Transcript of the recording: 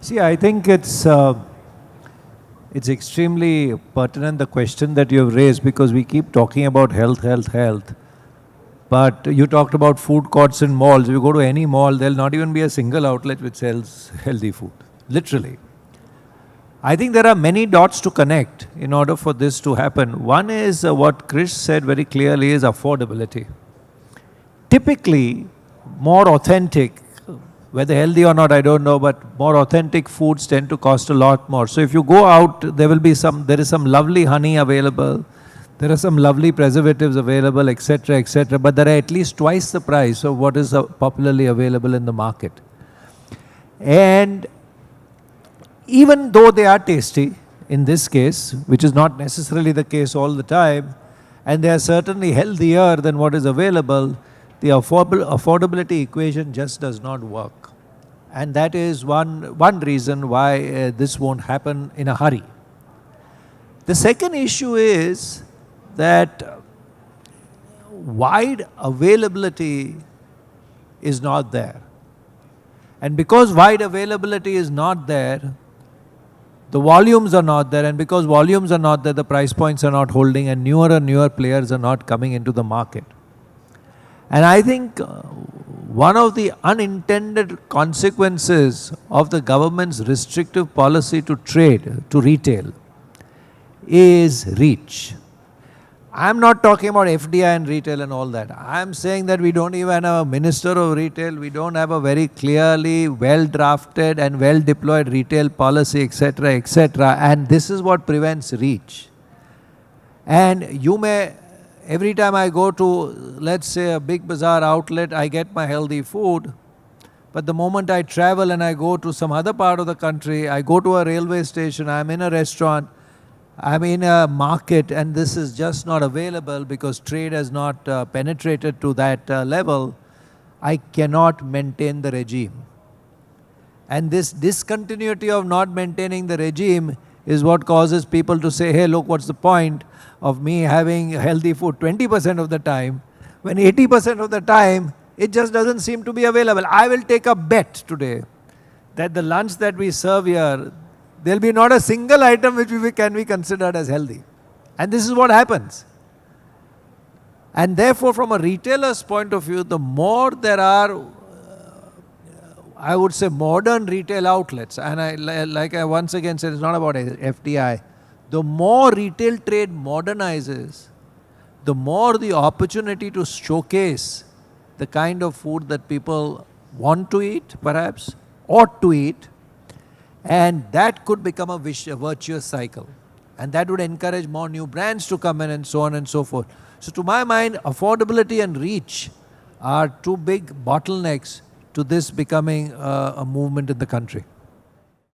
See, I think it's extremely pertinent, the question that you have raised, because we keep talking about health, health, health. But you talked about food courts in malls. If you go to any mall, there'll not even be a single outlet which sells healthy food. Literally. I think there are many dots to connect in order for this to happen. One is what Krish said very clearly is affordability. Typically, more authentic, whether healthy or not, I don't know, but more authentic foods tend to cost a lot more. So if you go out, there is some lovely honey available, there are some lovely preservatives available, etc., etc., but there are at least twice the price of what is popularly available in the market. And even though they are tasty, in this case, which is not necessarily the case all the time, and they are certainly healthier than what is available, the affordability equation just does not work. And that is one reason why this won't happen in a hurry. The second issue is that wide availability is not there. And because wide availability is not there, the volumes are not there, and because volumes are not there, the price points are not holding, and newer players are not coming into the market. And I think one of the unintended consequences of the government's restrictive policy to trade, to retail, is reach. I'm not talking about FDI and retail and all that. I'm saying that we don't even have a minister of retail, we don't have a very clearly well-drafted and well-deployed retail policy, etc., etc. And this is what prevents reach. And you may, every time I go to, let's say, a big bazaar outlet, I get my healthy food. But the moment I travel and I go to some other part of the country, I go to a railway station, I'm in a restaurant, I'm in a market, and this is just not available because trade has not penetrated to that level, I cannot maintain the regime. And this discontinuity of not maintaining the regime is what causes people to say, hey, look, what's the point of me having healthy food 20% of the time, when 80% of the time, it just doesn't seem to be available. I will take a bet today that the lunch that we serve here, there'll be not a single item which can be considered as healthy. And this is what happens. And therefore, from a retailer's point of view, the more there are, I would say, modern retail outlets, and I once again said, it's not about FDI, the more retail trade modernizes, the more the opportunity to showcase the kind of food that people want to eat, perhaps, ought to eat, and that could become a virtuous cycle. And that would encourage more new brands to come in and so on and so forth. So to my mind, affordability and reach are two big bottlenecks to this becoming a movement in the country.